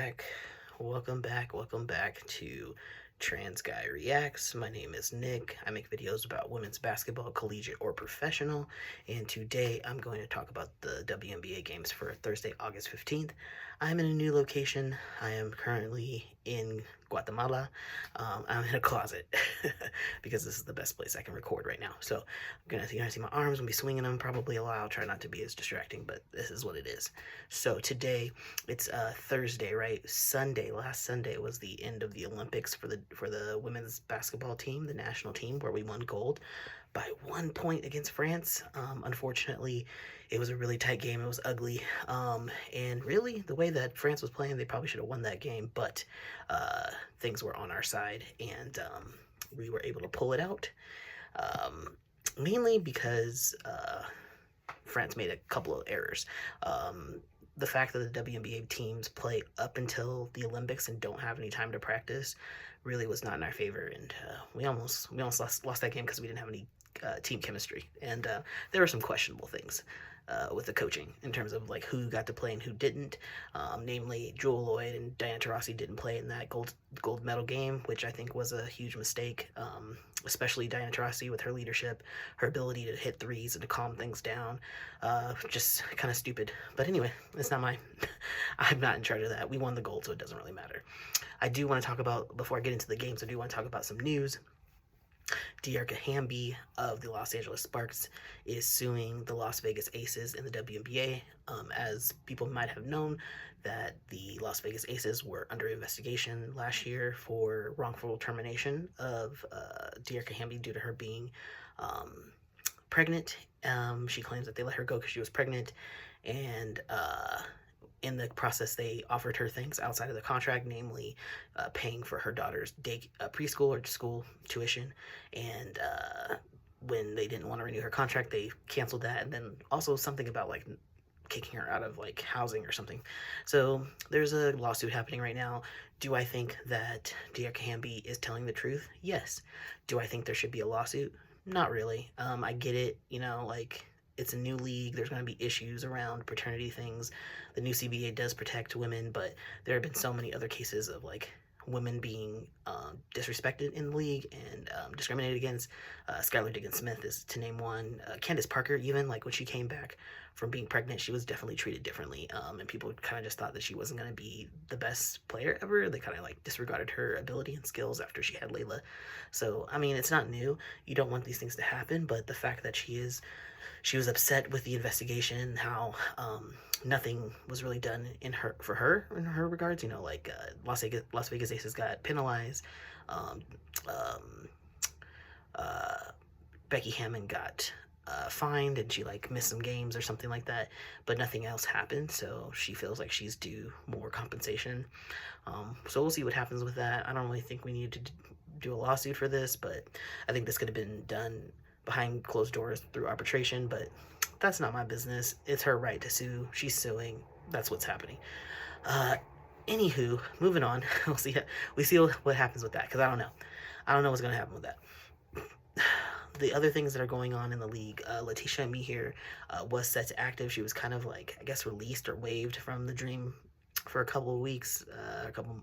back. Welcome back to TransGuyReacts. My name is Nick. I make videos about women's basketball, collegiate or professional. And today I'm going to talk about the WNBA games for Thursday, August 15th. I'm in a new location. I am currently in Guatemala. I'm in a closet because this is the best place I can record right now. So you're gonna see my arms. I'm gonna be swinging them probably a lot. I'll try not to be as distracting, but this is what it is. So today it's Thursday, right? Last Sunday was the end of the Olympics for the women's basketball team, the national team, where we won gold by 1 point against France. Unfortunately, it was a really tight game. It was ugly. And really, the way that France was playing, they probably should have won that game, but things were on our side, and we were able to pull it out. Mainly because France made a couple of errors. The fact that the WNBA teams play up until the Olympics and don't have any time to practice really was not in our favor, and we almost lost that game because we didn't have any team chemistry, and there were some questionable things with the coaching in terms of like who got to play and who didn't. Namely, Jewel Lloyd and Diana Taurasi didn't play in that gold medal game, which I think was a huge mistake. Especially Diana Taurasi with her leadership, her ability to hit threes and to calm things down. Just kind of stupid. But anyway, it's not mine. I'm not in charge of that. We won the gold, so it doesn't really matter. I do want to talk about, before I get into the games, I do want to talk about some news. Dearica Hamby of the Los Angeles Sparks is suing the Las Vegas Aces in the WNBA. As people might have known, that the Las Vegas Aces were under investigation last year for wrongful termination of Dearica Hamby due to her being pregnant. She claims that they let her go because she was pregnant, and in the process, they offered her things outside of the contract, namely paying for her daughter's preschool or school tuition. And when they didn't want to renew her contract, they canceled that. And then also something about like kicking her out of like housing or something. So there's a lawsuit happening right now. Do I think that Dearica Hamby is telling the truth? Yes. Do I think there should be a lawsuit? Not really. I get it, like it's a new league. There's going to be issues around paternity things. The new CBA does protect women, but there have been so many other cases of like women being disrespected in the league and discriminated against. Skylar Diggins-Smith is to name one. Candace Parker, even like when she came back from being pregnant, she was definitely treated differently, and people kind of just thought that she wasn't going to be the best player ever. They kind of like disregarded her ability and skills after she had Layla. So I mean, it's not new. You don't want these things to happen, but the fact that she was upset with the investigation, how nothing was really done in her regards. Like Las Vegas Aces got penalized. Becky Hammon got fined, and she like missed some games or something like that, but nothing else happened. So she feels like she's due more compensation. So we'll see what happens with that. I don't really think we need to do a lawsuit for this, but I think this could have been done behind closed doors through arbitration, but that's not my business. It's her right to sue. She's suing. That's what's happening. Anywho, moving on. We'll see what happens with that, because I don't know what's going to happen with that. The other things that are going on in the league, Letitia Mehier was set to active. She was kind of like, I guess, released or waived from the Dream for a couple of weeks,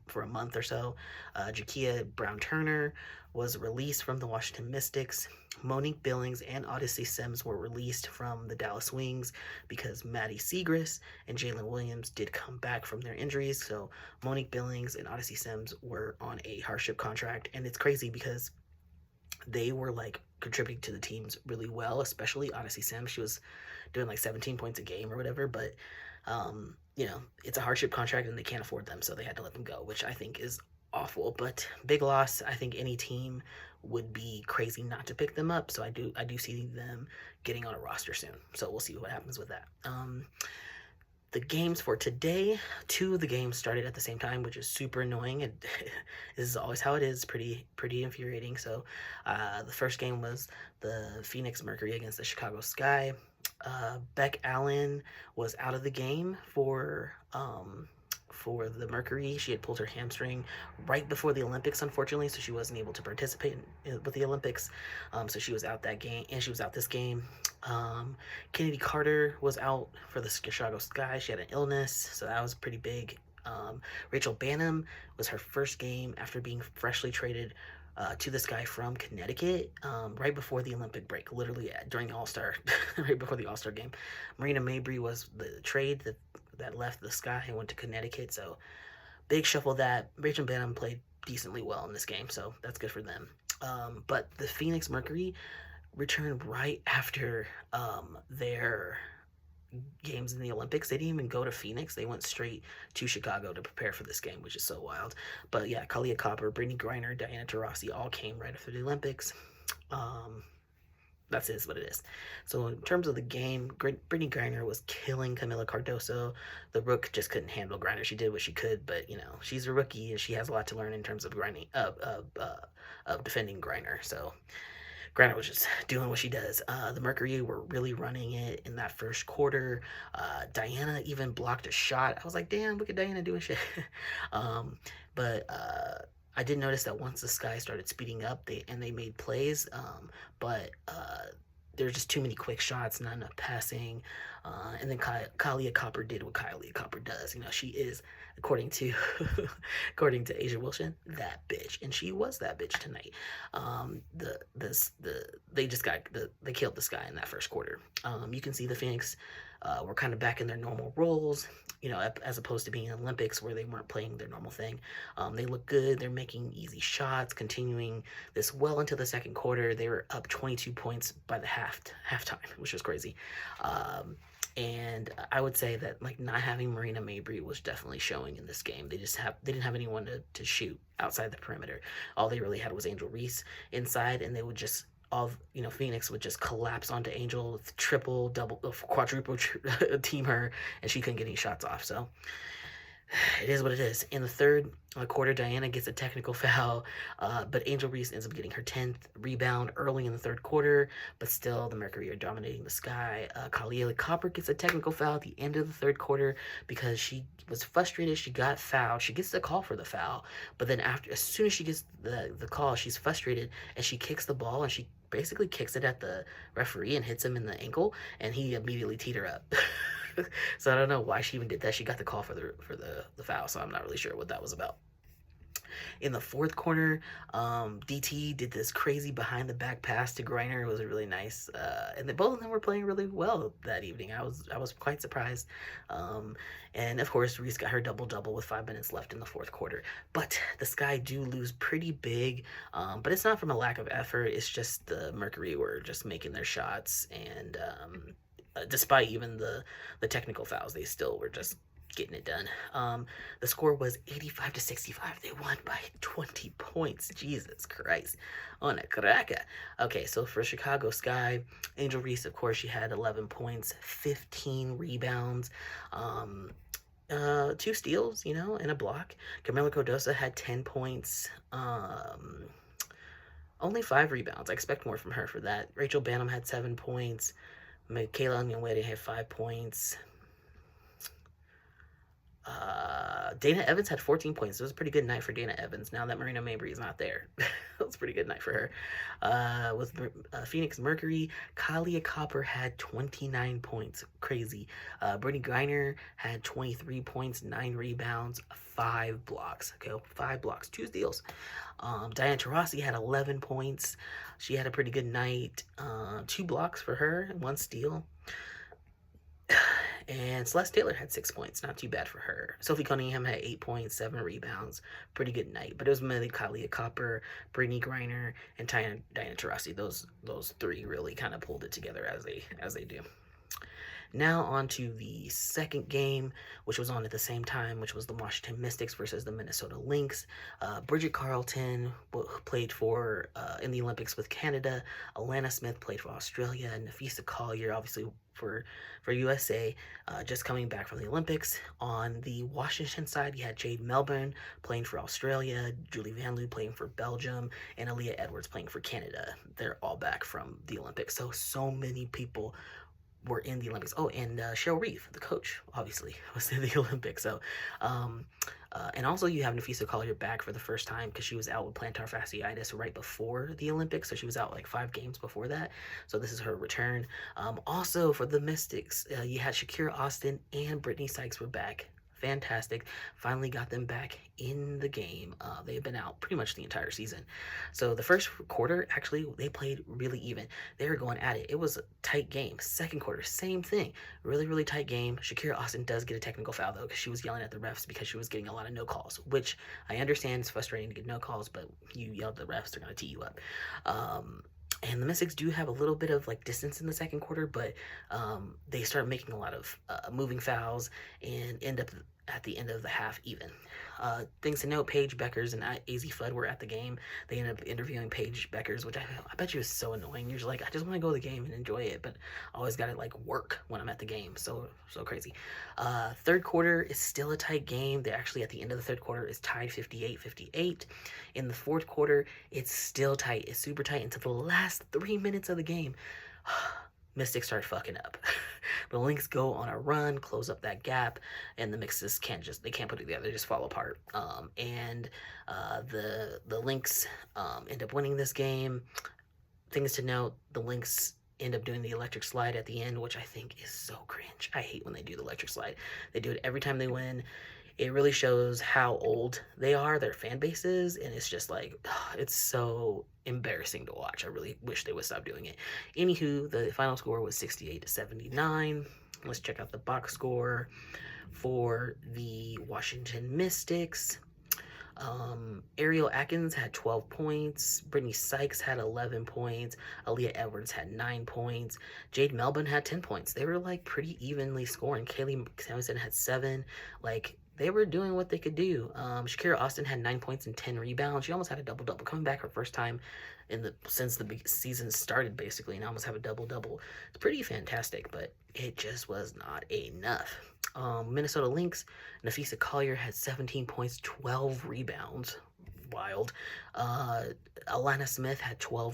for a month or so. Jakia Brown-Turner was released from the Washington Mystics. Monique Billings and Odyssey Sims were released from the Dallas Wings because Maddie Siegrist and Jalen Williams did come back from their injuries. So Monique Billings and Odyssey Sims were on a hardship contract, and it's crazy because they were like contributing to the teams really well, especially Odyssey Sims. She was doing like 17 points a game or whatever, but it's a hardship contract and they can't afford them, so they had to let them go, which I think is awful. But big loss. I think any team would be crazy not to pick them up, so I do see them getting on a roster soon. So we'll see what happens with that. The games for today, 2 of the games started at the same time, which is super annoying. And this is always how it is, pretty infuriating. So the first game was the Phoenix Mercury against the Chicago Sky. Beck Allen was out of the game for the Mercury. She had pulled her hamstring right before the Olympics, unfortunately, so she wasn't able to participate with the Olympics. So she was out that game, and she was out this game. Kennedy Carter was out for the Chicago Sky. She had an illness, so that was pretty big. Rachel Bannum was her first game after being freshly traded to this guy from Connecticut right before the Olympic break, literally during All-Star, right before the All-Star game. Marina Mabry was the trade that left the Sky and went to Connecticut, so big shuffle that. Rachel Bannum played decently well in this game, so that's good for them. But the Phoenix Mercury returned right after their games in the Olympics. They didn't even go to Phoenix. They went straight to Chicago to prepare for this game, which is so wild. But yeah, Kalia Copper, Brittany Griner, Diana Taurasi all came right after the Olympics. That's what it is. So in terms of the game, Brittany Griner was killing Camila Cardoso. The Rook just couldn't handle Griner. She did what she could, but she's a rookie and she has a lot to learn in terms of grinding of defending Griner. So Griner was just doing what she does. The Mercury were really running it in that first quarter. Diana even blocked a shot. I was like, damn, look at Diana doing shit. But I did notice that once the Sky started speeding up, they made plays, but there were just too many quick shots, not enough passing, and then Kalia Copper did what Kalia Copper does. She is, according to according to Asia Wilson, that bitch, and she was that bitch tonight. They killed the Sky in that first quarter. You can see the Phoenix were kind of back in their normal roles, as opposed to being in Olympics where they weren't playing their normal thing. They look good. They're making easy shots, continuing this well into the second quarter. They were up 22 points by the halftime, which was crazy. And I would say that not having Marina Mabry was definitely showing in this game. They didn't have anyone to shoot outside the perimeter. All they really had was Angel Reese inside, and they would just Phoenix would just collapse onto Angel, triple, double, quadruple team her, and she couldn't get any shots off. So it is what it is. In the third quarter, Diana gets a technical foul, but Angel Reese ends up getting her 10th rebound early in the third quarter, but still the Mercury are dominating the Sky. Kalia Copper gets a technical foul at the end of the third quarter because she was frustrated. She got fouled. She gets the call for the foul, but then as soon as she gets the call, she's frustrated and she kicks the ball and she basically kicks it at the referee and hits him in the ankle, and he immediately teed her up. So I don't know why she even did that. She got the call for the foul, so I'm not really sure what that was about. In the fourth quarter, DT did this crazy behind the back pass to Griner. It was really nice, and both of them were playing really well that evening. I was quite surprised. And of course, Reese got her double with 5 minutes left in the fourth quarter. But the Sky do lose pretty big, but it's not from a lack of effort. It's just the Mercury were just making their shots, and despite even the technical fouls, they still were just getting it done. The score was 85-65. They won by 20 points. Jesus Christ. On a cracker. Okay, so for Chicago Sky, Angel Reese, of course, she had 11 points, 15 rebounds, 2 steals, and a block. Camila Cardoso had 10 points, only 5 rebounds. I expect more from her for that. Rachel Bannum had 7 points. Michaela Onyenwere had 5 points. Dana Evans had 14 points. It was a pretty good night for Dana Evans. Now that Marina Mabry is not there, it was a pretty good night for her. With Phoenix Mercury, Kalia Copper had 29 points. Crazy. Brittany Griner had 23 points, 9 rebounds, 5 blocks. Okay, 5 blocks, 2 steals. Diana Taurasi had 11 points. She had a pretty good night. 2 blocks for her, 1 steal. And Celeste Taylor had 6 points. Not too bad for her. Sophie Cunningham had 8 points, 7 rebounds. Pretty good night. But it was mainly Kalia Copper, Brittany Griner, and Diana Taurasi. Those 3 really kind of pulled it together as they do. Now on to the second game, which was on at the same time, which was the Washington Mystics versus the Minnesota Lynx. Bridget Carleton played for in the Olympics with Canada. Alana Smith played for Australia. Nafisa Collier, obviously for USA, just coming back from the Olympics. On the Washington side, you had Jade Melbourne playing for Australia, Julie Van Loo playing for Belgium, and Aaliyah Edwards playing for Canada. They're all back from the Olympics. So many people were in the Olympics. Oh, and Cheryl Reeve, the coach, obviously, was in the Olympics. So, and also you have Nafisa Collier back for the first time because she was out with plantar fasciitis right before the Olympics. So she was out like 5 games before that. So this is her return. Also for the Mystics, you had Shakira Austin and Brittany Sykes were back. fantastic. Finally got them back in the game. They've been out pretty much the entire season. So the first quarter, actually, they played really even. They were going at it. It was a tight game. Second quarter, same thing. Really, really tight game. Shakira Austin does get a technical foul, though, because she was yelling at the refs because she was getting a lot of no calls, which I understand it's frustrating to get no calls, but you yell at the refs, they're going to tee you up. And the Mystics do have a little bit of like distance in the second quarter, but they start making a lot of moving fouls and end up at the end of the half even. Things to note, Paige Beckers and AZ Fudd were at the game. They ended up interviewing Paige Beckers, which I bet you is so annoying. You're just like, I just want to go to the game and enjoy it, but I always got to like work when I'm at the game. So crazy. Third quarter is still a tight game. They actually at the end of the third quarter is tied 58-58. In the fourth quarter, it's still tight. It's super tight until the last 3 minutes of the game. Mystics start fucking up. The Lynx go on a run, close up that gap, and the Mixes can't put it together, they just fall apart. The Lynx end up winning this game. Things to note, the Lynx end up doing the electric slide at the end, which I think is so cringe. I hate when they do the electric slide. They do it every time they win. It really shows how old they are, their fan bases, and it's just like, it's so embarrassing to watch. I really wish they would stop doing it. Anywho, the final score was 68-79. Let's check out the box score for the Washington Mystics. Ariel Atkins had 12 points. Brittany Sykes had 11 points. Aaliyah Edwards had 9 points. Jade Melbourne had 10 points. They were like pretty evenly scoring. Kaylee Samuelson had 7. Like, they were doing what they could do. Shakira Austin had 9 points and 10 rebounds. She almost had a double-double, coming back her first time since the season started, basically, and almost have a double-double. It's pretty fantastic, but it just was not enough. Minnesota Lynx, Nafisa Collier had 17 points, 12 rebounds. Wild. Alana Smith had 12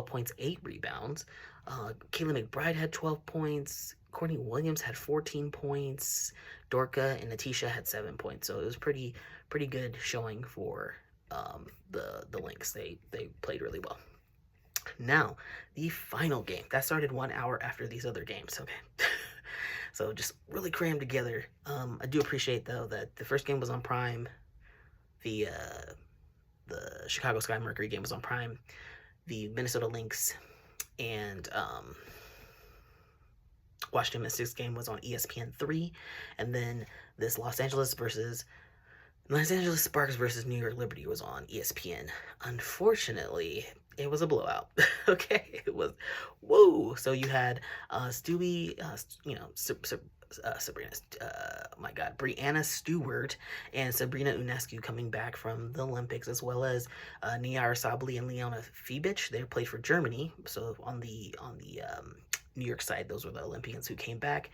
points, 8 rebounds. Kayla McBride had 12 points. Courtney Williams had 14 points. Dorka and Natisha had 7 points. So it was pretty good showing for the Lynx. They played really well. Now, the final game. That started 1 hour after these other games, okay? So just really crammed together. I do appreciate, though, that the first game was on Prime. The Chicago Sky Mercury game was on Prime. The Minnesota Lynx and Washington Mystics game was on ESPN3. And then this Los Angeles Sparks versus New York Liberty was on ESPN. Unfortunately, it was a blowout. Okay, it was, whoa. So you had Stewie, Brianna Stewart and Sabrina Ionescu coming back from the Olympics, as well as Niara Sabli and Leona Fibic. They played for Germany. So on the New York side, those were the Olympians who came back.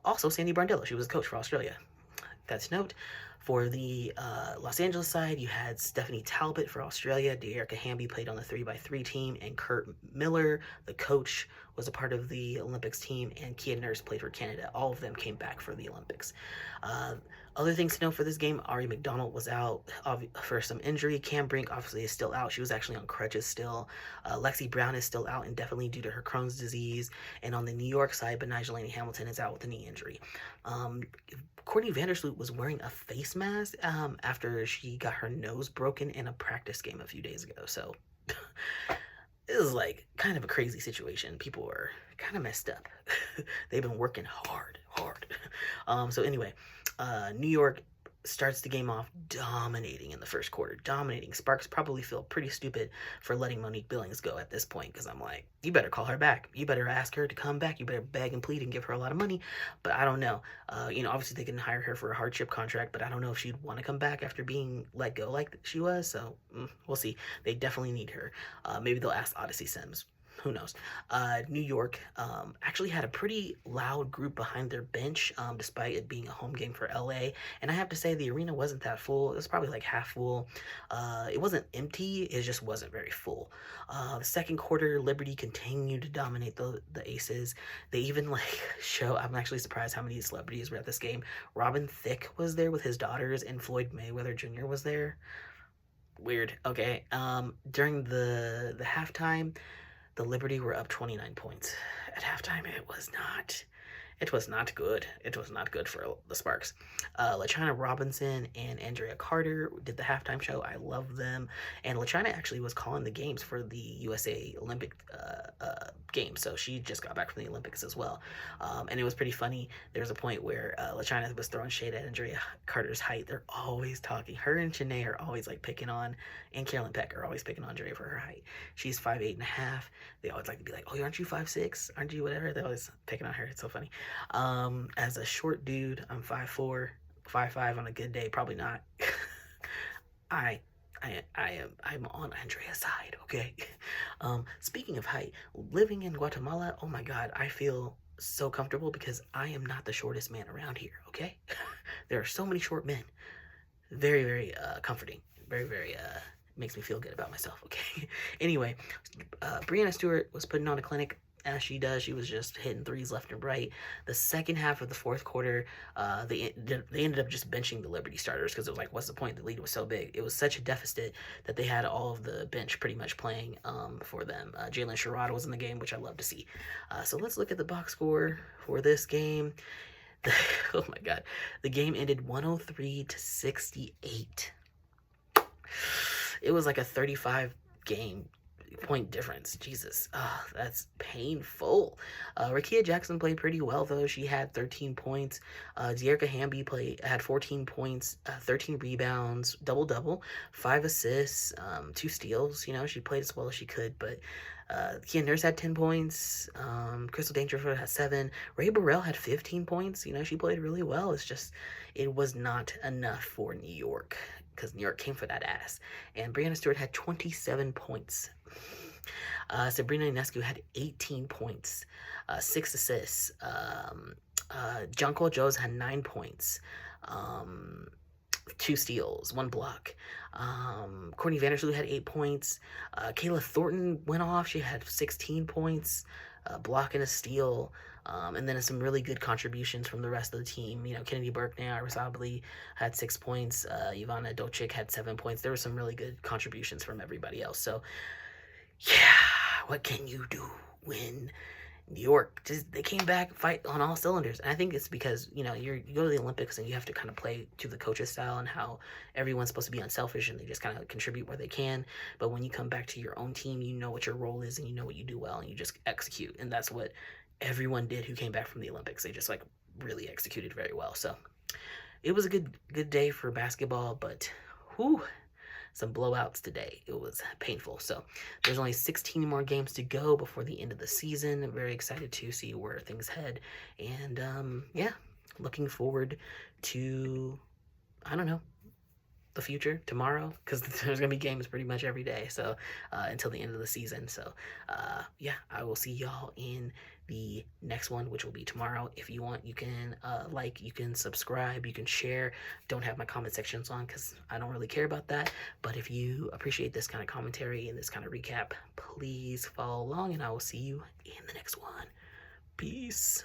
Also, Sandy Brondello, she was a coach for Australia. That's note. For the Los Angeles side, you had Stephanie Talbot for Australia. De'Erica Hamby played on the 3x3 team, and Kurt Miller, the coach, was a part of the Olympics team, and Kia Nurse played for Canada. All of them came back for the Olympics. Other things to know for this game, Ari McDonald was out for some injury. Cam Brink obviously is still out. She was actually on crutches still. Lexi Brown is still out indefinitely due to her Crohn's disease. And on the New York side, Benigel Hamilton is out with a knee injury. Courtney Vandersloot was wearing a face mask after she got her nose broken in a practice game a few days ago. So it was like kind of a crazy situation. People were kind of messed up. They've been working hard. So anyway, New York starts the game off dominating in the first quarter. Dominating. Sparks probably feel pretty stupid for letting Monique Billings go at this point, because I'm like, you better call her back. You better ask her to come back. You better beg and plead and give her a lot of money. But I don't know. Obviously they can hire her for a hardship contract, but I don't know if she'd want to come back after being let go like she was. So we'll see. They definitely need her. Maybe they'll ask Odyssey Sims. Who knows? New York actually had a pretty loud group behind their bench, despite it being a home game for LA. And I have to say, the arena wasn't that full. It was probably like half full. It wasn't empty. It just wasn't very full. The second quarter, Liberty continued to dominate the Aces. They even I'm actually surprised how many celebrities were at this game. Robin Thicke was there with his daughters, and Floyd Mayweather Jr. was there. Weird. Okay. During the halftime, the Liberty were up 29 points. At halftime, it was not It was not good. It was not good for the Sparks. LaChina Robinson and Andrea Carter did the halftime show. I love them. And LaChina actually was calling the games for the USA Olympic games. So she just got back from the Olympics as well. And it was pretty funny. There was a point where LaChina was throwing shade at Andrea Carter's height. They're always talking. Her and Shanae are always like picking on, and Carolyn Peck are always picking on Andrea for her height. She's 5'8.5". They always like to be like, oh, aren't you 5'6"? Aren't you whatever? They're always picking on her. It's so funny. As a short dude, I'm 5'4", 5'5" on a good day, probably not. I'm on Andrea's side, okay? Speaking of height, living in Guatemala, oh my God, I feel so comfortable because I am not the shortest man around here, okay? There are so many short men. Very, very comforting. Very, very makes me feel good about myself, okay? Anyway, Breanna Stewart was putting on a clinic. As she does, she was just hitting threes left and right. The second half of the fourth quarter, they ended up just benching the Liberty starters because it was like, what's the point? The lead was so big. It was such a deficit that they had all of the bench pretty much playing for them. Jalen Sherrod was in the game, which I love to see. So let's look at the box score for this game. Oh my God. The game ended 103-68. It was like a 35 point difference. Jesus, that's painful. Rakia Jackson played pretty well though. She had 13 points. Dearica Hamby had 14 points, 13 rebounds, double, 5 assists, 2 steals. You know, she played as well as she could, but Kia Nurse had 10 points. Crystal Dangerfield had 7. Ray Burrell had 15 points. You know, she played really well. It's just, it was not enough for New York because New York came for that ass. And Breanna Stewart had 27 points. Sabrina Ionescu had 18 points, 6 assists. Jonquil Jones had 9 points, 2 steals, 1 block. Courtney Vandersloot had 8 points. Kayla Thornton went off. She had 16 points, a block and a steal. And then some really good contributions from the rest of the team. You know, Kennedy Burke now, Resably had 6 points. Ivana Dolchik had 7 points. There were some really good contributions from everybody else. So, yeah, what can you do when New York they came back, fight on all cylinders? And I think it's because, you know, you go to the Olympics and you have to kind of play to the coach's style and how everyone's supposed to be unselfish and they just kind of contribute where they can. But when you come back to your own team, you know what your role is and you know what you do well and you just execute. And that's what everyone did who came back from the Olympics. They just like really executed very well. So it was a good day for basketball, but whew, some blowouts today. It was painful. So there's only 16 more games to go before the end of the season. I'm very excited to see where things head. And yeah, looking forward to, I don't know, the future tomorrow, because there's gonna be games pretty much every day, so until the end of the season. So yeah, I will see y'all in the next one, which will be tomorrow. If you want, you can like, you can subscribe, you can share. Don't have my comment sections on because I don't really care about that, but if you appreciate this kind of commentary and this kind of recap, please follow along and I will see you in the next one. Peace.